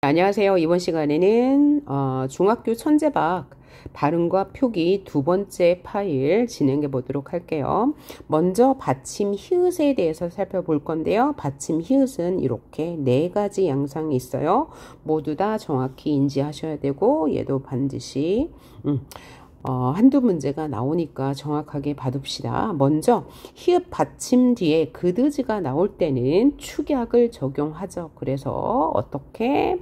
안녕하세요. 이번 시간에는 중학교 천재박 발음과 표기 두 번째 파일 진행해 보도록 할게요. 먼저 받침 히읗에 대해서 살펴볼 건데요. 받침 히읗은 이렇게 네 가지 양상이 있어요. 모두 다 정확히 인지하셔야 되고 얘도 반드시 한두 문제가 나오니까 정확하게 봐둡시다. 먼저 히읗 받침 뒤에 그드즈가 나올 때는 축약을 적용하죠. 그래서 어떻게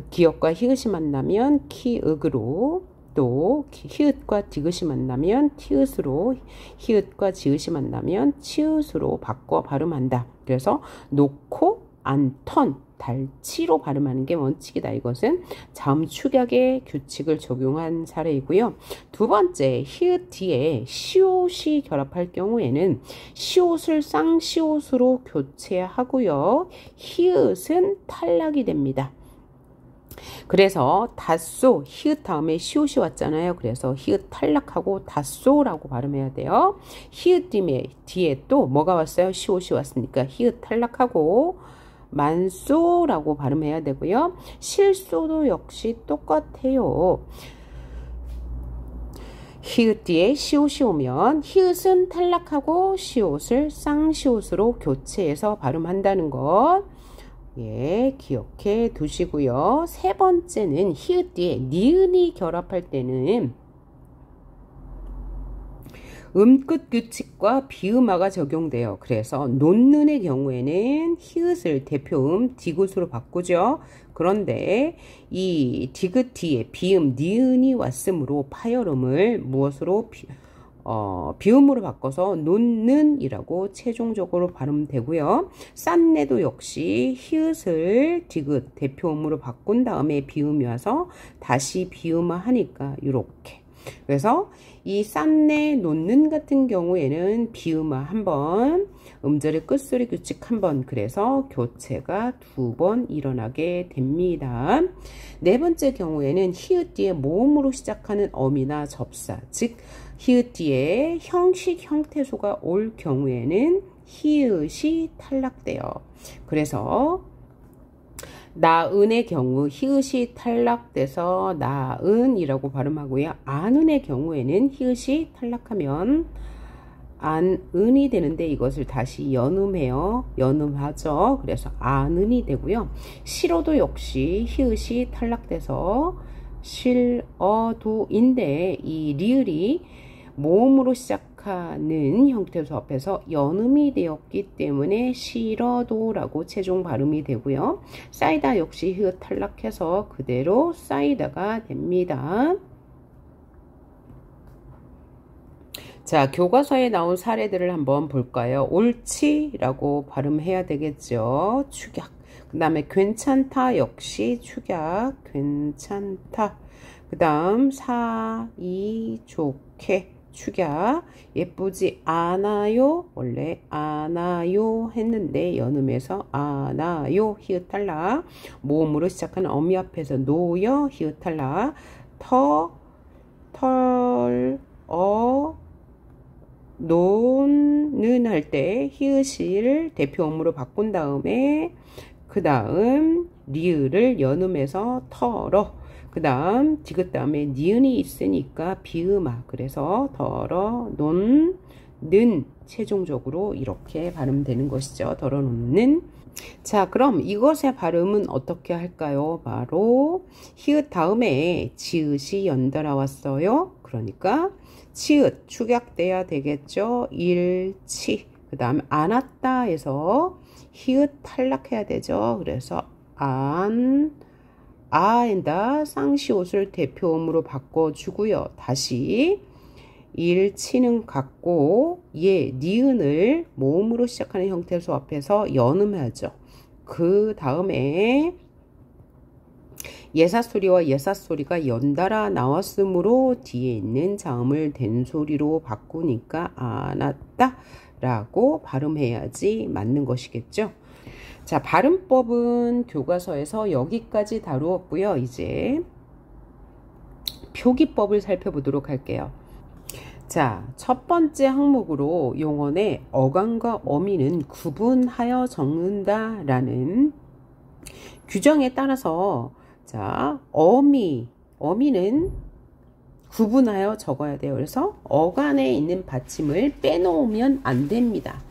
기역과 히읗이 만나면 키읔으로, 또 히읗과 디귿이 만나면 티읕으로, 히읗과 지읒이 만나면 치읒으로 바꿔 발음한다. 그래서 놓고 안턴 달치로 발음하는 게 원칙이다. 이것은 자음 축약의 규칙을 적용한 사례이고요. 두 번째, 히읗 뒤에 시옷이 결합할 경우에는 시옷을 쌍시옷으로 교체하고요. 히읗은 탈락이 됩니다. 그래서 닷소, 히읗 다음에 시옷이 왔잖아요. 그래서 히읗 탈락하고 닷소라고 발음해야 돼요. 히읗 뒤에 또 뭐가 왔어요? 시옷이 왔으니까 히읗 탈락하고 만소라고 발음해야 되고요. 실소도 역시 똑같아요. 히읗 뒤에 시옷이 오면 히읗은 탈락하고 시옷을 쌍시옷으로 교체해서 발음한다는 것, 기억해 두시고요. 세 번째는 히읗 뒤에 니은이 결합할 때는 음끝 규칙과 비음화가 적용돼요. 그래서 논는의 경우에는 히읗을 대표음 디귿으로 바꾸죠. 그런데 이 디귿 뒤에 비음 니은이 왔으므로 파열음을 무엇으로 비음으로 바꿔서 논는이라고 최종적으로 발음되고요. 싼내도 역시 히읗을 디귿 대표음으로 바꾼 다음에 비음이 와서 다시 비음화하니까 이렇게. 그래서 이 싼내 놓는 같은 경우에는 비음화 한번, 음절의 끝소리 규칙 한번, 그래서 교체가 두 번 일어나게 됩니다. 네 번째 경우에는 히읗 뒤에 모음으로 시작하는 어미나 접사, 즉 히읗 뒤에 형식 형태소가 올 경우에는 히읗이 탈락돼요. 그래서 나은의 경우 히읗이 탈락돼서 나은이라고 발음하고요. 안은의 경우에는 히읗이 탈락하면 안은이 되는데 이것을 다시 연음해요. 연음하죠. 그래서 안은이 되고요. 실어도 역시 히읗이 탈락돼서 실어도인데 이 리을이 모음으로 시작하는 형태소 앞에서 연음이 되었기 때문에 실어도라고 최종 발음이 되고요. 사이다 역시 히읗 탈락해서 그대로 사이다가 됩니다. 자, 교과서에 나온 사례들을 한번 볼까요? 옳지라고 발음해야 되겠죠. 축약. 그 다음에 괜찮다 역시 축약. 괜찮다. 그 다음 사이좋게 축약. 예쁘지 않아요. 원래 않아요 했는데 연음해서 않아요 히읗 탈락. 모음으로 시작하는 어미 앞에서 노여 히읗 탈락. 논는 할 때 히읗을 대표음으로 바꾼 다음에 그 다음 리을을 연음해서 털어, 그 다음 디귿 다음에 니은이 있으니까 비음화, 그래서 덜어 논 는 최종적으로 이렇게 발음되는 것이죠. 덜어 놓는. 자, 그럼 이것의 발음은 어떻게 할까요? 바로 히읗 다음에 지읒이 연달아 왔어요. 그러니까 치읒 축약돼야 되겠죠. 일치. 그 다음에 안 왔다 해서 히읗 탈락해야 되죠. 그래서 아엔다 쌍시옷을 대표음으로 바꿔주고요. 다시 일치는 같고 니은을 모음으로 시작하는 형태소 앞에서 연음하죠. 그 다음에 예사소리와 예사소리가 연달아 나왔으므로 뒤에 있는 자음을 된소리로 바꾸니까 안왔다 라고 발음해야지 맞는 것이겠죠. 자, 발음법은 교과서에서 여기까지 다루었고요. 이제 표기법을 살펴보도록 할게요. 자, 첫 번째 항목으로 용언의 어감과 어미는 구분하여 적는다 라는 규정에 따라서 자, 어미는 구분하여 적어야 돼요. 그래서 어간에 있는 받침을 빼놓으면 안 됩니다.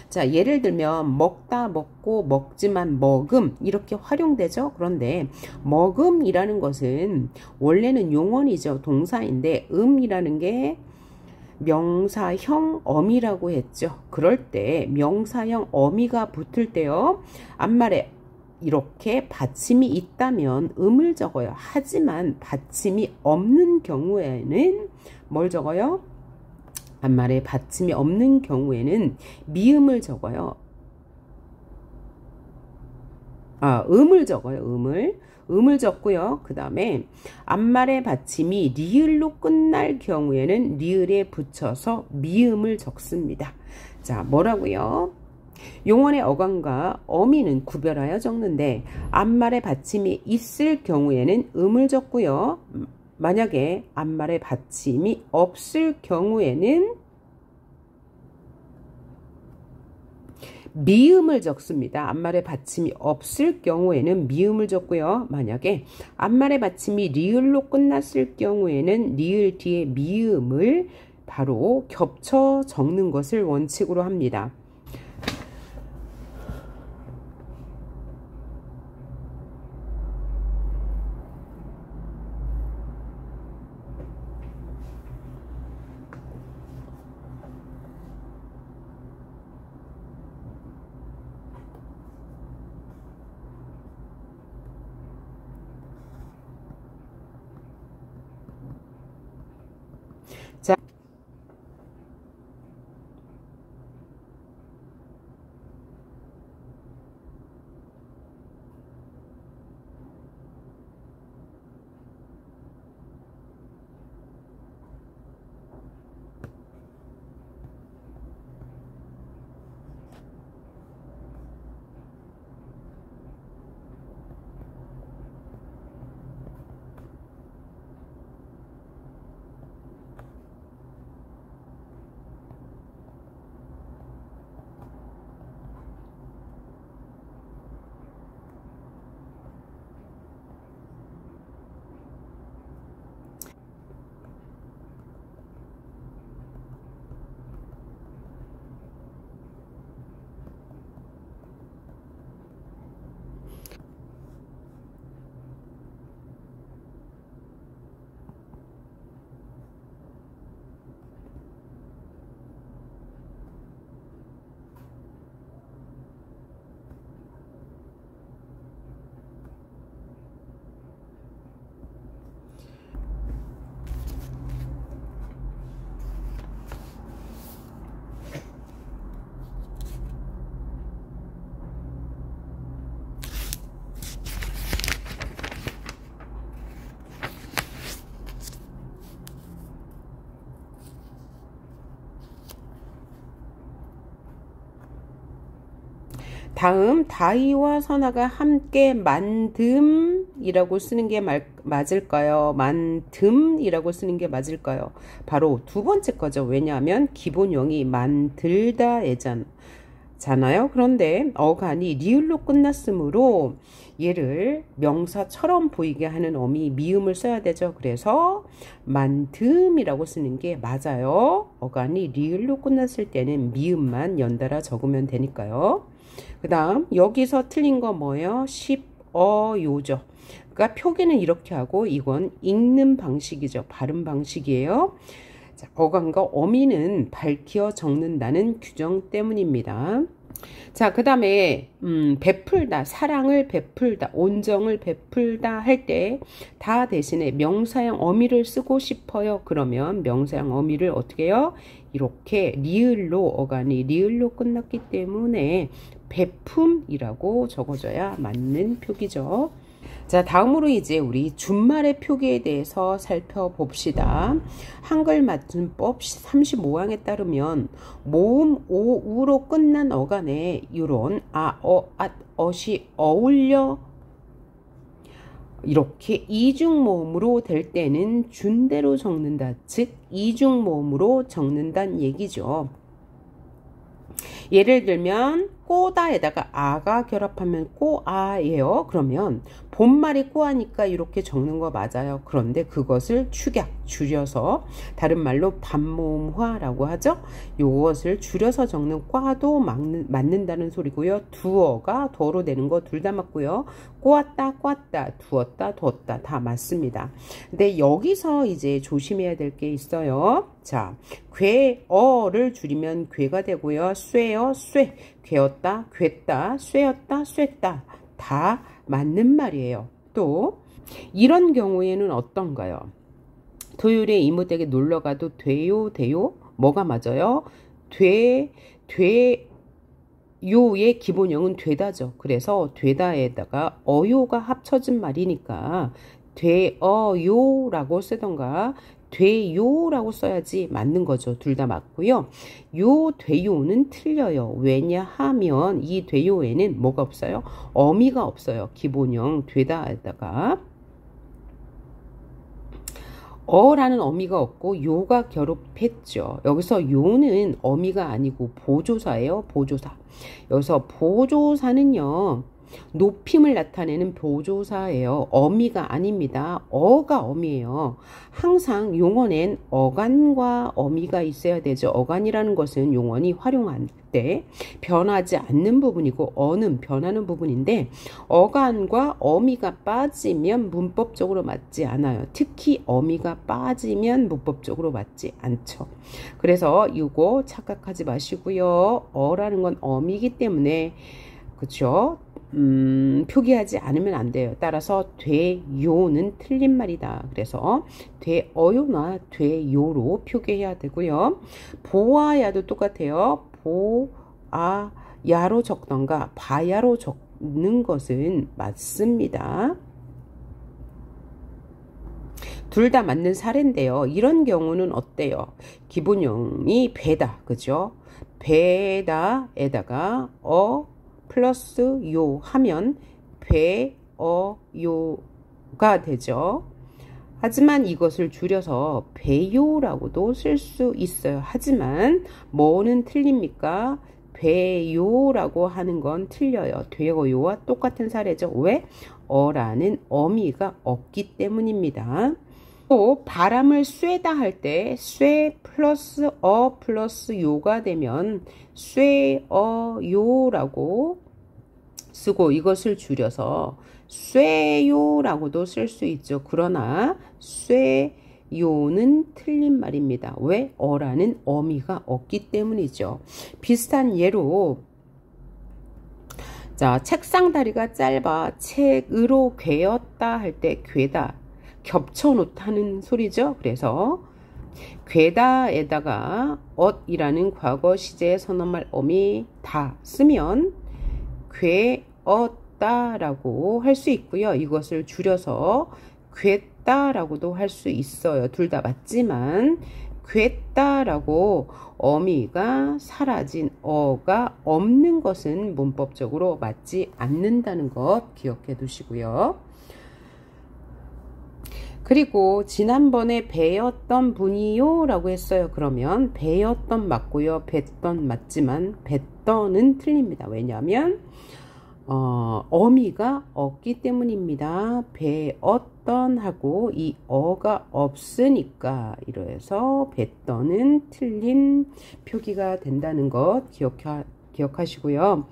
자, 예를 들면 먹다, 먹고, 먹지만, 먹음 이렇게 활용되죠. 그런데 먹음이라는 것은 원래는 용언이죠. 동사인데 이라는 게 명사형 어미라고 했죠. 그럴 때 명사형 어미가 붙을 때요. 앞말에 이렇게 받침이 있다면 음을 적어요. 하지만 받침이 없는 경우에는 뭘 적어요? 앞말에 받침이 없는 경우에는 미음을 적어요. 음을 적어요. 음을 적고요. 그 다음에 앞말의 받침이 리을로 끝날 경우에는 리을에 붙여서 미음을 적습니다. 자, 뭐라고요? 용언의 어간과 어미는 구별하여 적는데 앞말의 받침이 있을 경우에는 음을 적고요. 만약에 앞말에 받침이 없을 경우에는 미음을 적습니다. 앞말에 받침이 없을 경우에는 미음을 적고요. 만약에 앞말에 받침이 리을로 끝났을 경우에는 리을 뒤에 미음을 바로 겹쳐 적는 것을 원칙으로 합니다. 자, 다음 다이와 선아가 함께 만듦이라고 쓰는 게 맞을까요? 만듦이라고 쓰는 게 맞을까요? 바로 두 번째 거죠. 왜냐하면 기본형이 만들다잖아요. 그런데 어간이 리을로 끝났으므로 얘를 명사처럼 보이게 하는 어미 미음을 써야 되죠. 그래서 만듦이라고 쓰는 게 맞아요. 어간이 리을로 끝났을 때는 미음만 연달아 적으면 되니까요. 그 다음 여기서 틀린 거 뭐예요? 십어요죠. 그러니까 표기는 이렇게 하고 이건 읽는 방식이죠. 발음 방식이에요. 자, 어간과 어미는 밝혀 적는다는 규정 때문입니다. 자, 그 다음에 베풀다, 사랑을 베풀다, 온정을 베풀다 할 때 다 대신에 명사형 어미를 쓰고 싶어요. 그러면 명사형 어미를 어떻게 해요? 이렇게 리을로, 어간이 리을로 끝났기 때문에 베품이라고 적어줘야 맞는 표기죠. 자, 다음으로 이제 우리 준말의 표기에 대해서 살펴봅시다. 한글 맞춤법 35항에 따르면 모음 오, 우로 끝난 어간에 이런 아, 어, 앗, 어시 어울려 이렇게 이중모음으로 될 때는 준대로 적는다. 즉 이중모음으로 적는다는 얘기죠. 예를 들면 꼬다에다가 아가 결합하면 꼬아예요. 그러면 본말이 꼬아니까 이렇게 적는 거 맞아요. 그런데 그것을 축약, 줄여서 다른 말로 반모음화라고 하죠. 이것을 줄여서 적는 꽈도 맞는다는 소리고요. 두어가 더로 되는 거 둘 다 맞고요. 꼬았다, 꽈다, 두었다, 두었다 다 맞습니다. 근데 여기서 이제 조심해야 될 게 있어요. 자, 괴어를 줄이면 괴가 되고요. 쇠어, 쇠, 괴었다, 괴다, 쇠었다, 쇠다 다 맞는 말이에요. 또 이런 경우에는 어떤가요? 토요일에 이모댁에 놀러가도 돼요, 돼요? 뭐가 맞아요? 요의 기본형은 되다죠. 그래서 되다에다가 어요가 합쳐진 말이니까 되어요라고 쓰던가 돼요라고 써야지 맞는 거죠. 둘 다 맞고요. 요 돼요는 틀려요. 왜냐하면 이 돼요에는 뭐가 없어요? 어미가 없어요. 기본형 되다에다가 어라는 어미가 없고 요가 결합했죠. 여기서 요는 어미가 아니고 보조사예요. 보조사. 여기서 보조사는요. 높임을 나타내는 보조사예요. 어미가 아닙니다. 어가 어미예요. 항상 용어엔 어간과 어미가 있어야 되죠. 어간이라는 것은 용언이 활용할 때 변하지 않는 부분이고 어는 변하는 부분인데 어간과 어미가 빠지면 문법적으로 맞지 않아요. 특히 어미가 빠지면 문법적으로 맞지 않죠. 그래서 이거 착각하지 마시고요. 어라는 건 어미이기 때문에 그렇죠. 표기하지 않으면 안 돼요. 따라서 돼요는 틀린 말이다. 그래서 돼어요나 돼요로 표기해야 되고요. 보아야도 똑같아요. 보아야로 적던가 바야로 적는 것은 맞습니다. 둘 다 맞는 사례인데요. 이런 경우는 어때요? 기본형이 배다. 그죠? 배다에다가 플러스 요 하면 배어요가 되죠. 하지만 이것을 줄여서 배요라고도 쓸 수 있어요. 하지만 뭐는 틀립니까? 배요라고 하는 건 틀려요. 되어요와 똑같은 사례죠. 왜? 어라는 어미가 없기 때문입니다. 또 바람을 쐬다 할 때 쇠 플러스 어 플러스 요가 되면 쇠어요라고 쓰고 이것을 줄여서 쇠요라고도 쓸 수 있죠. 그러나 쇠요는 틀린 말입니다. 왜? 어라는 어미가 없기 때문이죠. 비슷한 예로 자, 책상 다리가 짧아 책으로 괴었다 할 때 괴다 겹쳐 놓다는 소리죠. 그래서 괴다에다가 엇이라는 과거 시제 선언말 어미 다 쓰면 괴었다라고 할 수 있고요. 이것을 줄여서 괴다라고도 할 수 있어요. 둘 다 맞지만 괴다라고 어미가 사라진 어가 없는 것은 문법적으로 맞지 않는다는 것 기억해 두시고요. 그리고 지난번에 배였던 분이요 라고 했어요. 그러면 배였던 맞고요. 뵀던 맞지만 뵀던은 틀립니다. 왜냐하면 어미가 없기 때문입니다. 배었던 하고 이 어가 없으니까 이래서 뵀던은 틀린 표기가 된다는 것 기억하시고요.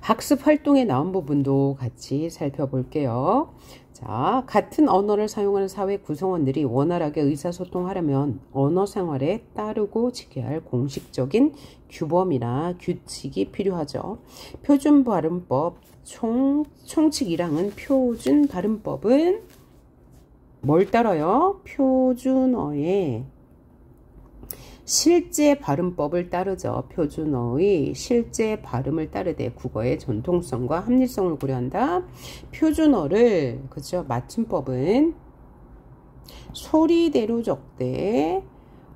학습 활동에 나온 부분도 같이 살펴볼게요. 자, 같은 언어를 사용하는 사회 구성원들이 원활하게 의사소통하려면 언어 생활에 따르고 지켜야 할 공식적인 규범이나 규칙이 필요하죠. 표준 발음법 총칙 1항은 표준 발음법은 뭘 따라요? 표준어의 실제 발음법을 따르죠. 표준어의 실제 발음을 따르되 국어의 전통성과 합리성을 고려한다. 표준어를 그죠? 맞춤법은 소리대로 적되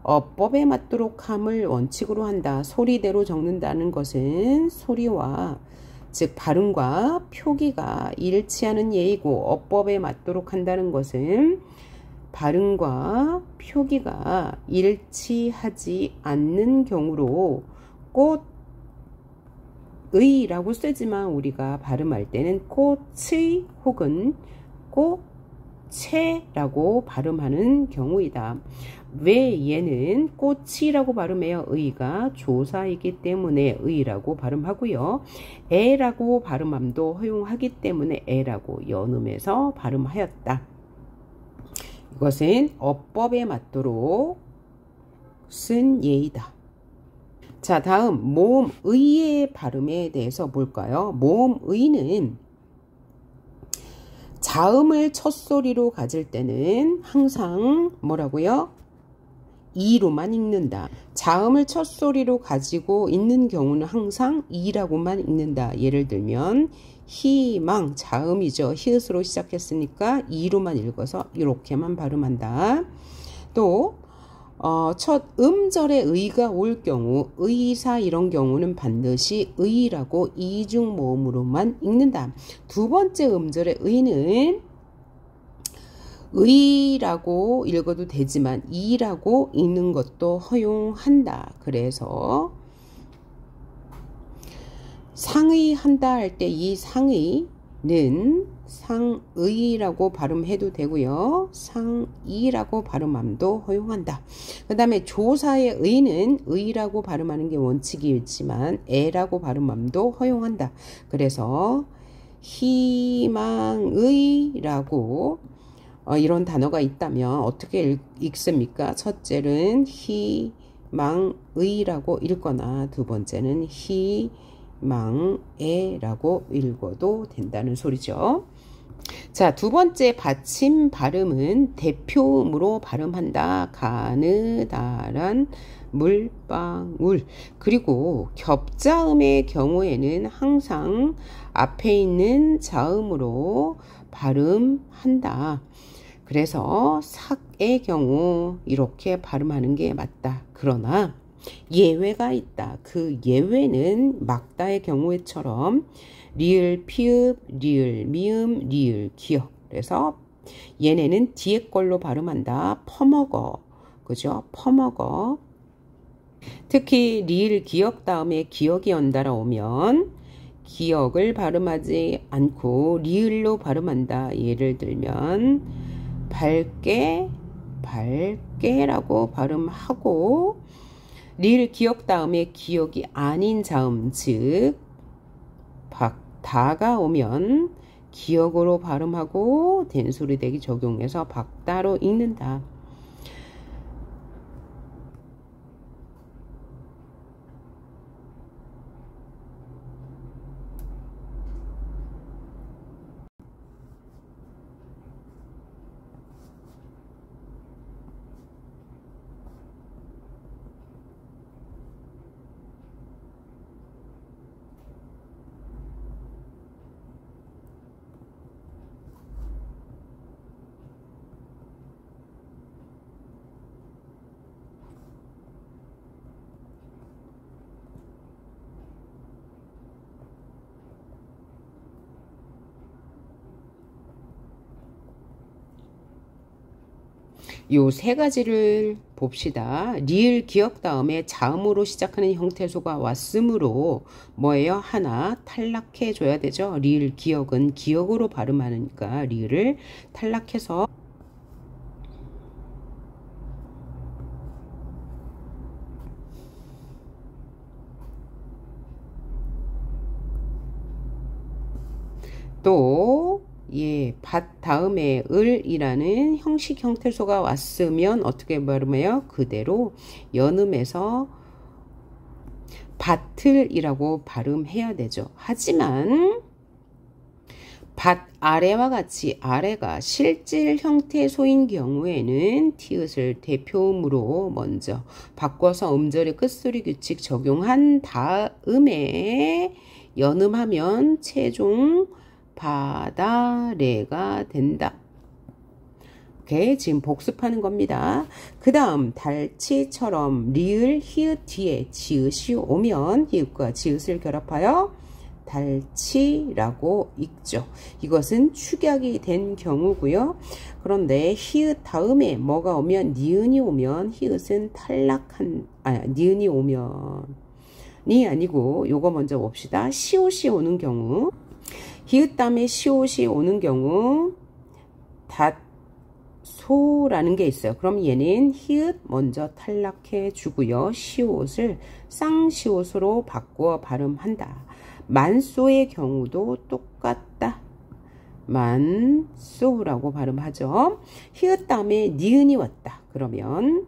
어법에 맞도록 함을 원칙으로 한다. 소리대로 적는다는 것은 소리와 즉 발음과 표기가 일치하는 예이고 어법에 맞도록 한다는 것은 발음과 표기가 일치하지 않는 경우로 꼭 꽃의라고 쓰지만 우리가 발음할 때는 꽃의 혹은 꽃채라고 발음하는 경우이다. 왜 얘는 꽃이라고 발음해요? 의가 조사이기 때문에 의라고 발음하고요. 애라고 발음함도 허용하기 때문에 애라고 연음해서 발음하였다. 이것은 어법에 맞도록 쓴 예이다. 자, 다음 모음의의 발음에 대해서 볼까요? 모음의는 자음을 첫소리로 가질 때는 항상 뭐라고요? 이로만 읽는다. 자음을 첫소리로 가지고 있는 경우는 항상 이라고만 읽는다. 예를 들면 희망, 자음이죠. 히읗으로 시작했으니까 이로만 읽어서 이렇게만 발음한다. 또 첫 음절에 의가 올 경우 의사 이런 경우는 반드시 의라고 이중 모음으로만 읽는다. 두 번째 음절의 의는 의라고 읽어도 되지만 이라고 읽는 것도 허용한다. 그래서 상의한다 할 때 이 상의는 상의라고 발음해도 되고요. 상이라고 발음함도 허용한다. 그 다음에 조사의 의는 의라고 발음하는 게 원칙이지만 애라고 발음함도 허용한다. 그래서 희망의라고 이런 단어가 있다면 어떻게 읽습니까? 첫째는 희망의라고 읽거나 두 번째는 희망애라고 읽어도 된다는 소리죠. 자, 두 번째 받침 발음은 대표음으로 발음한다. 가느다란 물방울. 그리고 겹자음의 경우에는 항상 앞에 있는 자음으로 발음한다. 그래서 삭의 경우 이렇게 발음하는 게 맞다. 그러나 예외가 있다. 그 예외는 막다의 경우에처럼 리을 피읍, 리을 미음, 리을 기역. 그래서 얘네는 뒤에 걸로 발음한다. 퍼먹어. 그죠? 퍼먹어. 특히 리을 기역 다음에 기역이 연달아 오면 기역을 발음하지 않고 리을로 발음한다. 예를 들면 밝게, 밝게라고 발음하고 리을 기역 다음에 기역이 아닌 자음 즉 박다가 오면 기역으로 발음하고 된소리 대기 적용해서 박다로 읽는다. 요 세 가지를 봅시다. 리을 기역 다음에 자음으로 시작하는 형태소가 왔으므로 뭐예요? 하나 탈락해 줘야 되죠. 리을 기역은 기역으로 발음하니까 리을을 탈락해서 또 밭 다음에 을이라는 형식 형태소가 왔으면 어떻게 발음해요? 그대로 연음해서 밭을이라고 발음해야 되죠. 하지만 밭 아래와 같이 아래가 실질 형태소인 경우에는 티읕을 대표음으로 먼저 바꿔서 음절의 끝소리 규칙 적용한 다음에 연음하면 최종 바다래가 된다. 오케이, 지금 복습하는 겁니다. 그 다음 달치처럼 리을 히읗 뒤에 지읒이 오면 히읗과 지읒을 결합하여 달치라고 읽죠. 이것은 축약이 된 경우고요. 그런데 히읗 다음에 뭐가 오면 니은이 오면 히읗은 탈락한 니은이 오면 아니고 요거 먼저 봅시다. 시옷이 오는 경우, 히읗 다음에 시옷이 오는 경우 닷소라는 게 있어요. 그럼 얘는 히읗 먼저 탈락해 주고요. 시옷을 쌍시옷으로 바꾸어 발음한다. 만소의 경우도 똑같다. 만소라고 발음하죠. 히읗 다음에 니은이 왔다. 그러면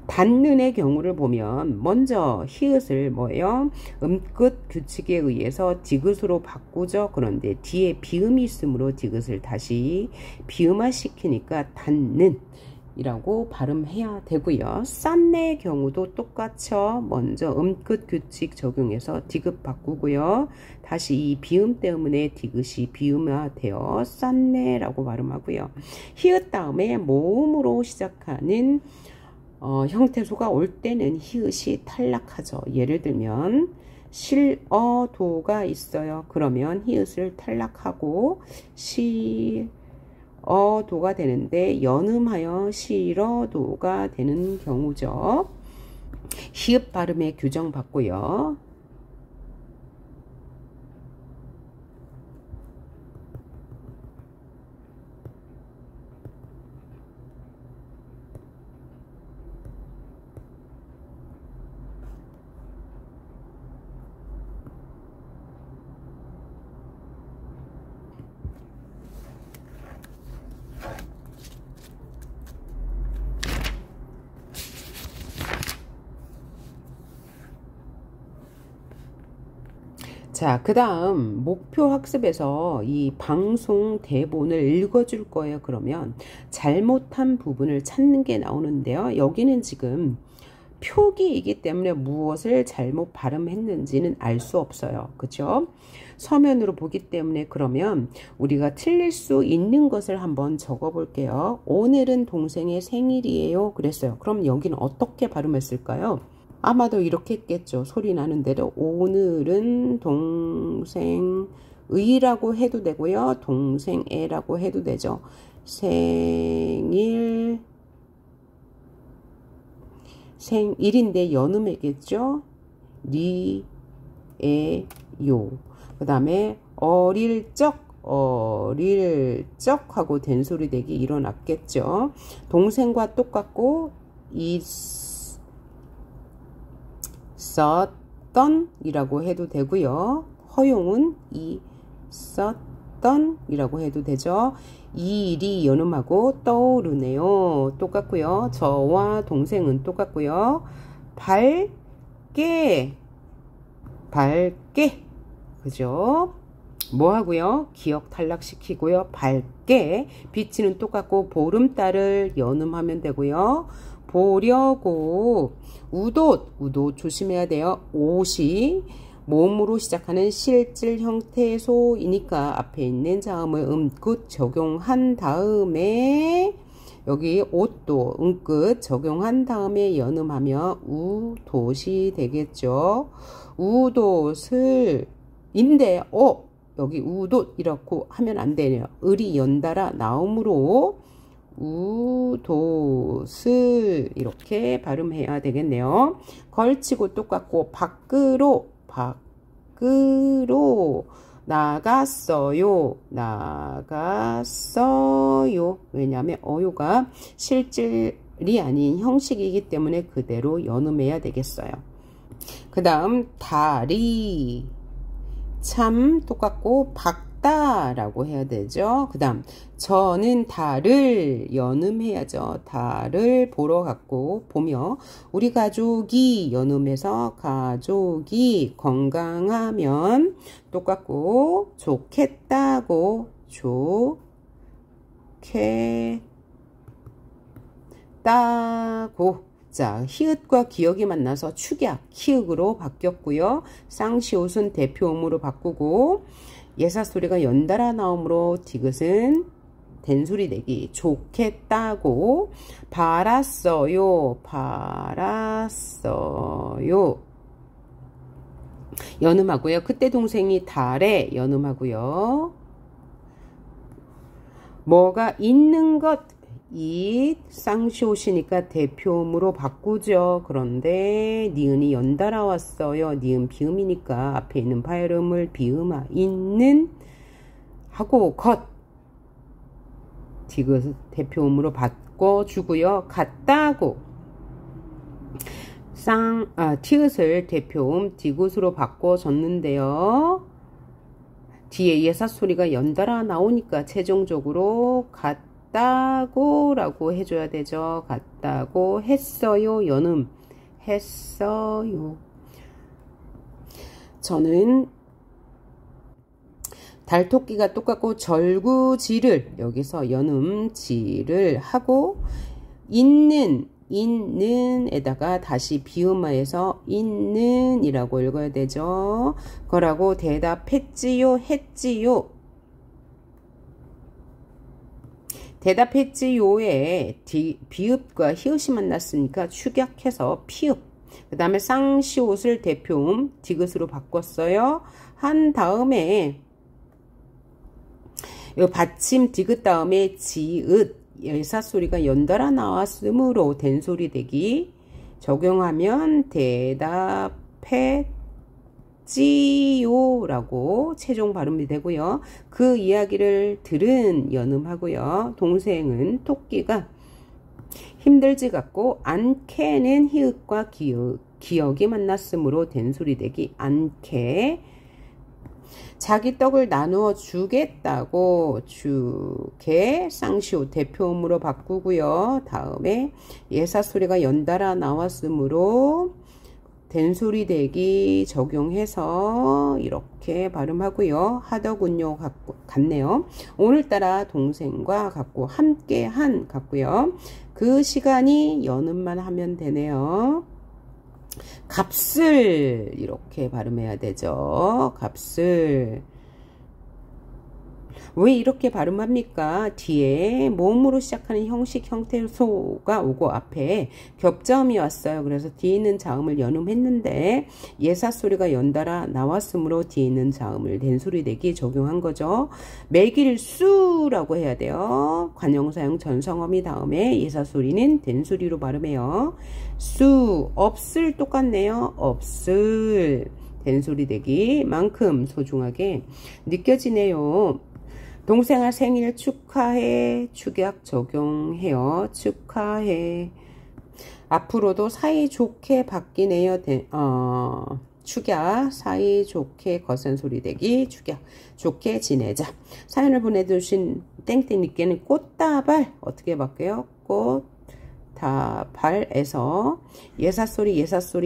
닿는의 경우를 보면 먼저 히읗을 뭐예요? 음끝 규칙에 의해서 디귿으로 바꾸죠. 그런데 뒤에 비음이 있으므로 디귿을 다시 비음화 시키니까 닿는 이라고 발음해야 되고요. 싼내의 경우도 똑같죠. 먼저 음끝 규칙 적용해서 디귿 바꾸고요. 다시 이 비음 때문에 디귿이 비음화되어 싼내라고 발음하고요. 히읗 다음에 모음으로 시작하는 형태소가 올 때는 히읗이 탈락하죠. 예를 들면 실어도가 있어요. 그러면 히읗을 탈락하고 어도가 되는데 연음하여 실어도가 되는 경우죠. 히읗 발음의 규정 받고요. 자, 그 다음 목표 학습에서 이 방송 대본을 읽어줄 거예요. 그러면 잘못한 부분을 찾는 게 나오는데요. 여기는 지금 표기이기 때문에 무엇을 잘못 발음했는지는 알 수 없어요. 그죠? 서면으로 보기 때문에 그러면 우리가 틀릴 수 있는 것을 한번 적어 볼게요. 오늘은 동생의 생일이에요. 그랬어요. 그럼 여기는 어떻게 발음했을까요? 아마도 이렇게 했겠죠. 소리 나는 대로 오늘은 동생의라고 해도 되고요. 동생애라고 해도 되죠. 생일인데 연음이겠죠. 리에요. 그 다음에 어릴 적 하고 된소리 대기 일어났겠죠. 동생과 똑같고 있었던 이라고 해도 되고요. 허용은 있었던 이라고 해도 되죠. 일이 연음하고 떠오르네요. 똑같고요. 저와 동생은 똑같고요. 밝게 그죠? 뭐 하고요? 기억 탈락시키고요. 밝게 비치는 똑같고 보름달을 연음하면 되고요. 보려고 우돛 조심해야 돼요. 옷이 모음으로 시작하는 실질 형태소이니까 앞에 있는 자음을 음끝 적용한 다음에 여기 옷도 음끝 적용한 다음에 연음하면 우돛이 되겠죠. 우돛을 인데 여기 우돛 이렇게 하면 안 되네요. 을이 연달아 나오므로 우돛을 이렇게 발음해야 되겠네요. 걸치고 똑같고 밖으로 나갔어요. 왜냐하면 어요가 실질이 아닌 형식이기 때문에 그대로 연음해야 되겠어요. 그 다음 다리 참 똑같고 박다라고 해야 되죠. 그 다음 저는 달을 연음해야죠. 달을 보러 갔고 보며 우리 가족이 연음해서 가족이 건강하면 똑같고 좋겠다고 좋겠다고. 자, 히읗과 기역이 만나서 축약, 키읔으로 바뀌었고요. 쌍시옷은 대표음으로 바꾸고 예사소리가 연달아 나오므로 디귿은 된소리 내기 좋겠다고 바랐어요. 연음하고요. 그때 동생이 달에 연음하고요. 뭐가 있는 것 쌍시옷이니까 대표음으로 바꾸죠. 그런데 니은이 연달아 왔어요. 니은 비음이니까 앞에 있는 발음을 비음아 있는 하고 것 디귿 대표음으로 바꿔주고요. 같다고 티귿을 대표음 디귿으로 바꿔줬는데요. 뒤에 예사소리가 연달아 나오니까 최종적으로 같다고 라고 해줘야 되죠. 같다고 했어요. 연음 했어요. 저는 달토끼가 똑같고 절구지를 여기서 연음지를 하고 있는에다가 다시 비음화해서 있는이라고 읽어야 되죠. 그러고 대답했지요 했지요. 대답했지요에 비읍과 히읗이 만났으니까 축약해서 피읍. 그 다음에 쌍시옷을 대표음 디귿으로 바꿨어요. 한 다음에 이 받침 디귿 다음에 지읒 예사소리가 연달아 나왔으므로 된소리 되기 적용하면 대답했지요 라고 최종 발음이 되고요. 그 이야기를 들은 연음하고요. 동생은 토끼가 힘들지 같고 않게는 히읗과 기억이 만났으므로 된소리 되기 않게 자기 떡을 나누어 주겠다고 주게 쌍시옷 대표음으로 바꾸고요. 다음에 예사소리가 연달아 나왔으므로 된소리 되기 적용해서 이렇게 발음하고요. 하더군요 같네요. 오늘따라 동생과 같고 함께한 같고요. 그 시간이 연음만 하면 되네요. 값을 이렇게 발음해야 되죠. 값을. 왜 이렇게 발음합니까? 뒤에 모음으로 시작하는 형식 형태소가 오고 앞에 겹자음이 왔어요. 그래서 뒤에 있는 자음을 연음했는데 예사소리가 연달아 나왔으므로 뒤에 있는 자음을 된소리 내기 적용한 거죠. 매길수라고 해야 돼요. 관형사형 전성어미 다음에 예사소리는 된소리로 발음해요. 수, 없을 똑같네요. 없을 된소리 되기 만큼 소중하게 느껴지네요. 동생아 생일 축하해. 축약 적용해요. 축하해. 앞으로도 사이좋게 바뀌네요. 축약 사이좋게 거센소리 되기 축약 좋게 지내자. 사연을 보내주신 땡땡님께는 꽃다발 어떻게 바뀌어요? 꽃다발에서 예사소리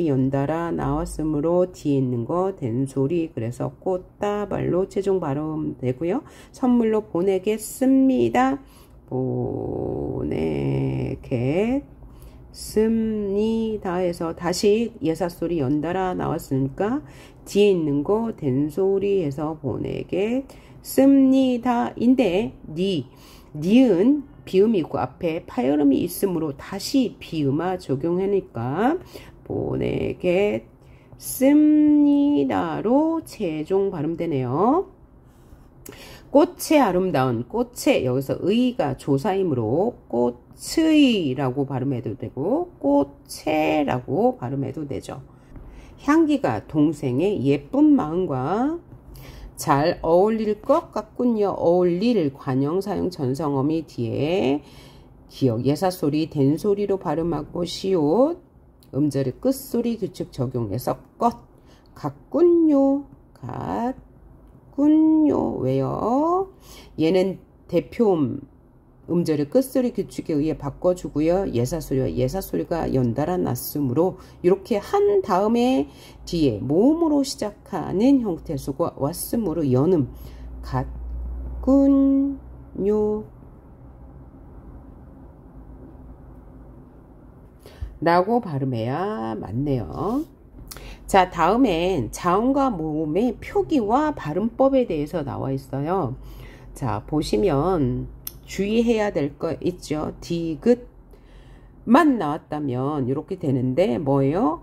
연달아 나왔으므로 뒤에 있는 거 된소리 그래서 꽃다발로 최종 발음 되고요. 선물로 보내겠습니다. 보내겠습니다 해서 다시 예사소리 연달아 나왔으니까 뒤에 있는 거 된소리 해서 보내겠습니다 인데 니은 비음이 있고 앞에 파열음이 있으므로 다시 비음화 적용하니까 보내겠습니다로 최종 발음되네요. 꽃의 아름다운 꽃의 여기서 의가 조사이므로 꽃의라고 발음해도 되고 꽃채라고 발음해도 되죠. 향기가 동생의 예쁜 마음과 잘 어울릴 것 같군요. 어울릴 관형사형 전성어미 뒤에 기억 예사소리 된소리로 발음하고 시옷 음절의 끝소리 규칙 적용해서 것 같군요. 같군요. 왜요? 얘는 대표음 음절의 끝소리 규칙에 의해 바꿔주고요. 예사소리가 연달아 났으므로 이렇게 한 다음에 뒤에 모음으로 시작하는 형태수가 왔으므로 연음 같군요. 라고 발음해야 맞네요. 자, 다음엔 자음과 모음의 표기와 발음법에 대해서 나와 있어요. 자, 보시면 주의해야 될 거 있죠. 디귿만 나왔다면 이렇게 되는데 뭐예요?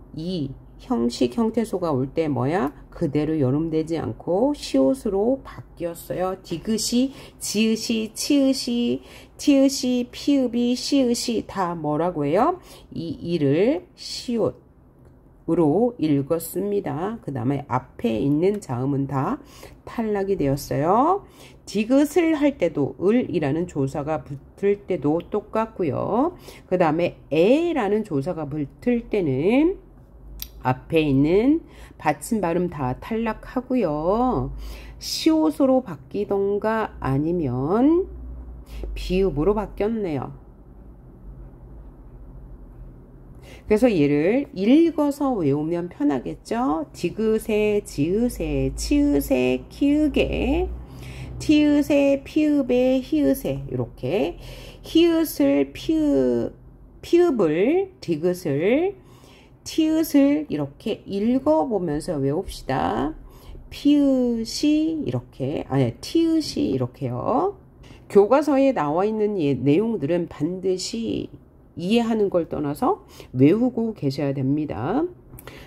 형식 형태소가 올 때 뭐야? 그대로 여름되지 않고 시옷으로 바뀌었어요. 디귿이, 지읒이, 치읒이, 티읒이, 피읍이, 시읒이 다 뭐라고 해요? 이 이를 시옷으로 읽었습니다. 그 다음에 앞에 있는 자음은 다 탈락이 되었어요. 디귿을 할 때도 을이라는 조사가 붙을 때도 똑같고요. 그 다음에 에라는 조사가 붙을 때는 앞에 있는 받침 발음 다 탈락하고요. 시옷으로 바뀌던가 아니면 비읍으로 바뀌었네요. 그래서 얘를 읽어서 외우면 편하겠죠. 디귿에, 지읒에, 치읒에, 키읔에, 티읒에, 피읍에, 히읗에 이렇게 히읗을 피읍을 디귿을 티읒을 이렇게 읽어보면서 외웁시다. 피읒이 이렇게 티읒이 이렇게요. 교과서에 나와 있는 내용들은 반드시 이해하는 걸 떠나서 외우고 계셔야 됩니다.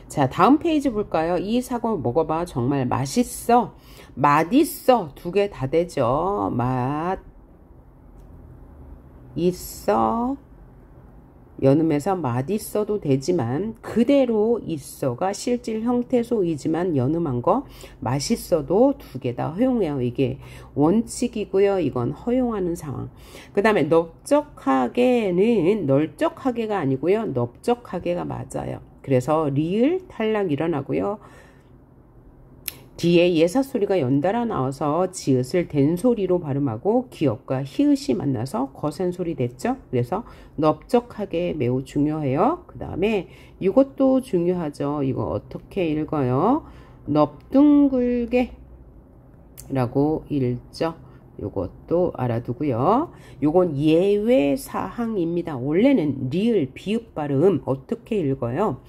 자, 다음 페이지 볼까요? 이 사과 먹어봐. 정말 맛있어. 맛있어. 두 개 다 되죠. 맛있어. 연음에서 맛있어도 되지만 그대로 있어가 실질 형태소이지만 연음한 거 맛있어도 두 개 다 허용해요. 이게 원칙이고요. 이건 허용하는 상황. 그 다음에 넓적하게는 널쩍하게가 아니고요. 넓적하게가 맞아요. 그래서 리을 탈락 일어나고요. 뒤에 예사소리가 연달아 나와서 지읒을 된소리로 발음하고 기역과 히읗이 만나서 거센소리 됐죠. 그래서 넓적하게 매우 중요해요. 그 다음에 이것도 중요하죠. 이거 어떻게 읽어요? 넓둥글게 라고 읽죠. 요것도 알아두고요. 요건 예외 사항입니다. 원래는 리을 비읍 발음 어떻게 읽어요?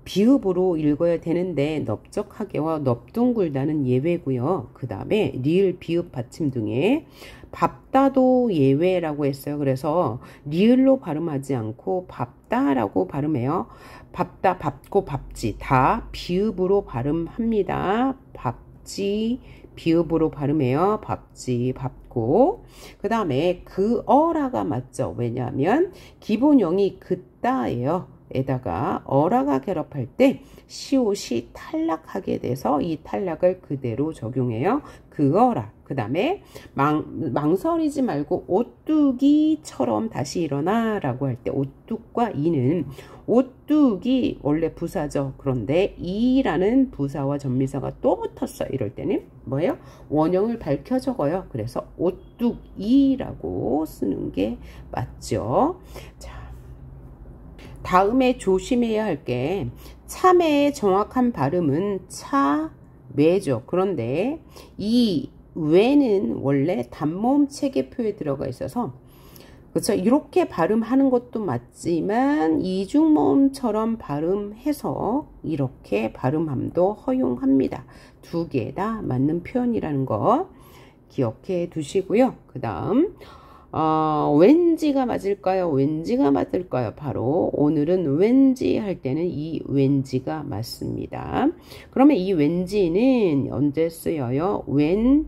비읍으로 읽어야 되는데 넓적하게와 넓둥글다는 예외고요. 그 다음에 리을, 비읍, 받침 등에 밥다도 예외라고 했어요. 그래서 리을로 발음하지 않고 밥다라고 발음해요. 밥다, 밥고, 밥지 다 비읍으로 발음합니다. 밥지 비읍으로 발음해요. 밥지, 밥고. 그 다음에 그어라가 맞죠. 왜냐하면 기본형이 그따예요. 에다가 어라가 결합할 때 시옷이 탈락하게 돼서 이 탈락을 그대로 적용해요. 그어라. 그 다음에 망설이지 말고 오뚜기처럼 다시 일어나 라고 할 때 오뚝과 이는 오뚝이 원래 부사죠. 그런데 이라는 부사와 전미사가 또 붙었어. 이럴 때는 뭐예요? 원형을 밝혀 적어요. 그래서 오뚝이라고 쓰는 게 맞죠. 자, 다음에 조심해야 할 게 참외의 정확한 발음은 차외죠. 그런데 이 외는 원래 단모음 체계표에 들어가 있어서 그렇죠. 이렇게 발음하는 것도 맞지만 이중모음처럼 발음해서 이렇게 발음함도 허용합니다. 두 개 다 맞는 표현이라는 거 기억해 두시고요. 그 다음 왠지가 맞을까요? 왠지가 맞을까요? 바로 오늘은 왠지 할 때는 이 왠지가 맞습니다. 그러면 이 왠지는 언제 쓰여요? 웬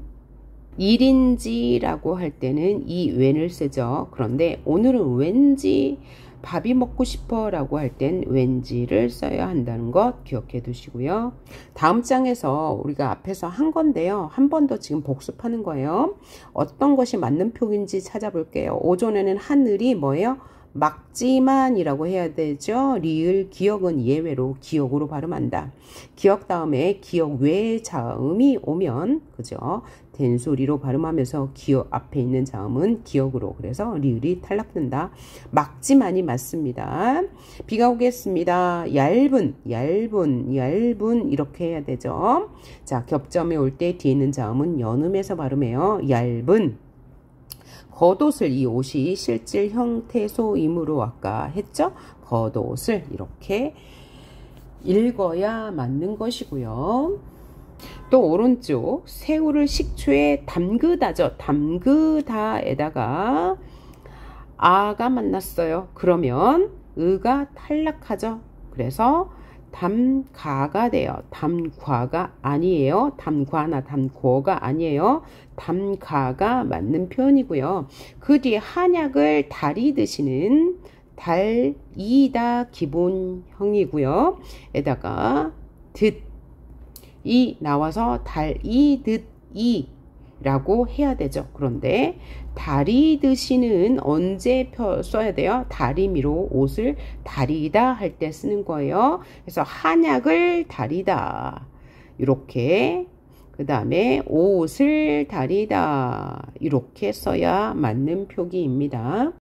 일인지라고 할 때는 이 웬을 쓰죠. 그런데 오늘은 왠지 밥이 먹고 싶어 라고 할 땐 왠지를 써야 한다는 것 기억해 두시고요. 다음 장에서 우리가 앞에서 한 건데요. 한 번 더 지금 복습하는 거예요. 어떤 것이 맞는 표기인지 찾아볼게요. 오전에는 하늘이 뭐예요? 막지만이라고 해야 되죠. 리을, 기역은 예외로 기역으로 발음한다. 기역 다음에 기역 외의 자음이 오면 그죠? 된소리로 발음하면서 기역 앞에 있는 자음은 기역으로 그래서 리을이 탈락된다. 막지만이 맞습니다. 비가 오겠습니다. 얇은 이렇게 해야 되죠. 자, 겹점이 올 때 뒤에 있는 자음은 연음에서 발음해요. 얇은 겉옷을 이 옷이 실질 형태소이므로 아까 했죠. 겉옷을 이렇게 읽어야 맞는 것이고요. 또 오른쪽 새우를 식초에 담그다죠. 담그다에다가 아가 만났어요. 그러면 의가 탈락하죠. 그래서 담가가 돼요. 담과가 아니에요. 담과나 담고가 아니에요. 담가가 맞는 표현이고요. 그 뒤에 한약을 다리드시는 달이다 기본형이고요. 에다가 듣이 나와서 달이듣이 라고 해야 되죠. 그런데 다리드시는 언제 써야 돼요? 다리미로 옷을 다리다 할 때 쓰는 거예요. 그래서 한약을 다리다 이렇게, 그 다음에 옷을 다리다 이렇게 써야 맞는 표기입니다.